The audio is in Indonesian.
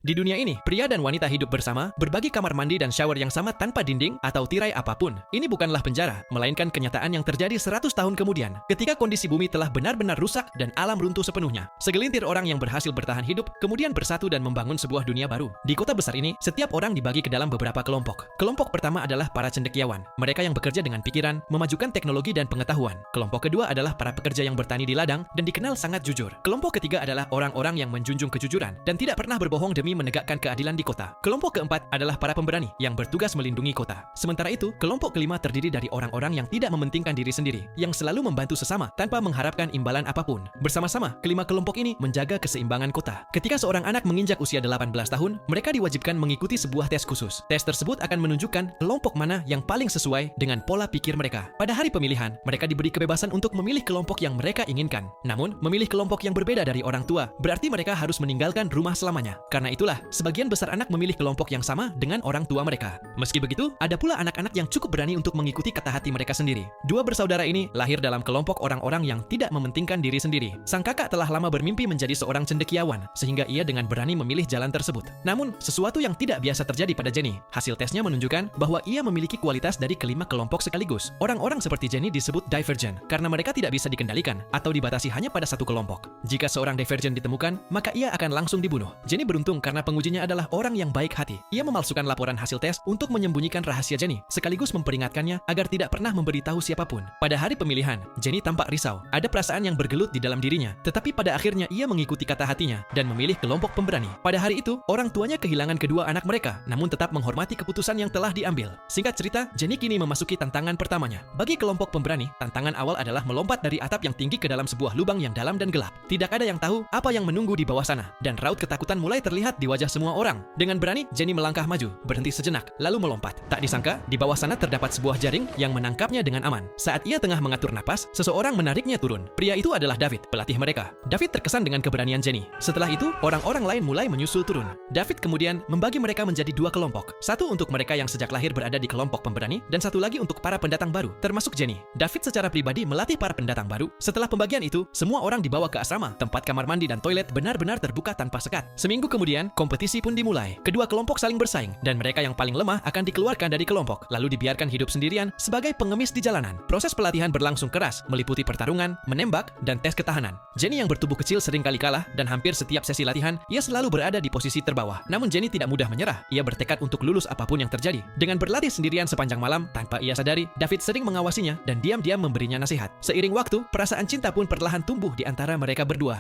Di dunia ini, pria dan wanita hidup bersama, berbagi kamar mandi dan shower yang sama tanpa dinding atau tirai apapun. Ini bukanlah penjara, melainkan kenyataan yang terjadi 100 tahun kemudian, ketika kondisi bumi telah benar-benar rusak dan alam runtuh sepenuhnya. Segelintir orang yang berhasil bertahan hidup, kemudian bersatu dan membangun sebuah dunia baru. Di kota besar ini, setiap orang dibagi ke dalam beberapa kelompok. Kelompok pertama adalah para cendekiawan, mereka yang bekerja dengan pikiran, memajukan teknologi dan pengetahuan. Kelompok kedua adalah para pekerja yang bertani di ladang dan dikenal sangat jujur. Kelompok ketiga adalah orang-orang yang menjunjung kejujuran dan tidak pernah berbohong demi menegakkan keadilan di kota. Kelompok keempat adalah para pemberani yang bertugas melindungi kota. Sementara itu, kelompok kelima terdiri dari orang-orang yang tidak mementingkan diri sendiri, yang selalu membantu sesama tanpa mengharapkan imbalan apapun. Bersama-sama, kelima kelompok ini menjaga keseimbangan kota. Ketika seorang anak menginjak usia 18 tahun, mereka diwajibkan mengikuti sebuah tes khusus. Tes tersebut akan menunjukkan kelompok mana yang paling sesuai dengan pola pikir mereka. Pada hari pemilihan, mereka diberi kebebasan untuk memilih kelompok yang mereka inginkan. Namun, memilih kelompok yang berbeda dari orang tua berarti mereka harus meninggalkan rumah selamanya. Karena itulah, sebagian besar anak memilih kelompok yang sama dengan orang tua mereka. Meski begitu, ada pula anak-anak yang cukup berani untuk mengikuti kata hati mereka sendiri. Dua bersaudara ini lahir dalam kelompok orang-orang yang tidak mementingkan diri sendiri. Sang kakak telah lama bermimpi menjadi seorang cendekiawan, sehingga ia dengan berani memilih jalan tersebut. Namun, sesuatu yang tidak biasa terjadi pada Jenny. Hasil tesnya menunjukkan bahwa ia memiliki kualitas dari kelima kelompok sekaligus. Orang-orang seperti Jenny disebut divergent, karena mereka tidak bisa dikendalikan atau dibatasi hanya pada satu kelompok. Jika seorang divergent ditemukan, maka ia akan langsung dibunuh. Jenny beruntung karena pengujinya adalah orang yang baik hati. Ia memalsukan laporan hasil tes untuk menyembunyikan rahasia Jenny, sekaligus memperingatkannya agar tidak pernah memberitahu siapapun. Pada hari pemilihan, Jenny tampak risau. Ada perasaan yang bergelut di dalam dirinya, tetapi pada akhirnya ia mengikuti kata hatinya dan memilih kelompok pemberani. Pada hari itu, orang tuanya kehilangan kedua anak mereka, namun tetap menghormati keputusan yang telah diambil. Singkat cerita, Jenny kini memasuki tantangan pertamanya. Bagi kelompok pemberani, tantangan awal adalah melompat dari atap yang tinggi ke dalam sebuah lubang yang dalam dan gelap. Tidak ada yang tahu apa yang menunggu di bawah sana, dan raut ketakutan mulai terlihat di wajah semua orang. Dengan berani, Jenny melangkah maju, berhenti sejenak, lalu melompat. Tak disangka, di bawah sana terdapat sebuah jaring yang menangkapnya dengan aman. Saat ia tengah mengatur napas, seseorang menariknya turun. Pria itu adalah David, pelatih mereka. David terkesan dengan keberanian Jenny. Setelah itu, orang-orang lain mulai menyusul turun. David kemudian membagi mereka menjadi dua kelompok. Satu untuk mereka yang sejak lahir berada di kelompok pemberani, dan satu lagi untuk para pendatang baru, termasuk Jenny. David secara pribadi melatih para pendatang baru. Setelah pembagian itu, semua orang dibawa ke asrama, tempat kamar mandi dan toilet benar-benar terbuka tanpa sekat. Seminggu kemudian, kompetisi pun dimulai. Kedua kelompok saling bersaing, dan mereka yang paling lemah akan dikeluarkan dari kelompok, lalu dibiarkan hidup sendirian sebagai pengemis di jalanan. Proses pelatihan berlangsung keras, meliputi pertarungan, menembak, dan tes ketahanan. Jenny yang bertubuh kecil sering kali kalah, dan hampir setiap sesi latihan, ia selalu berada di posisi terbawah. Namun Jenny tidak mudah menyerah. Ia bertekad untuk lulus apapun yang terjadi. Dengan berlatih sendirian sepanjang malam, tanpa ia sadari, David sering mengawasinya dan diam-diam memberinya nasihat. Seiring waktu, perasaan cinta pun perlahan tumbuh di antara mereka berdua.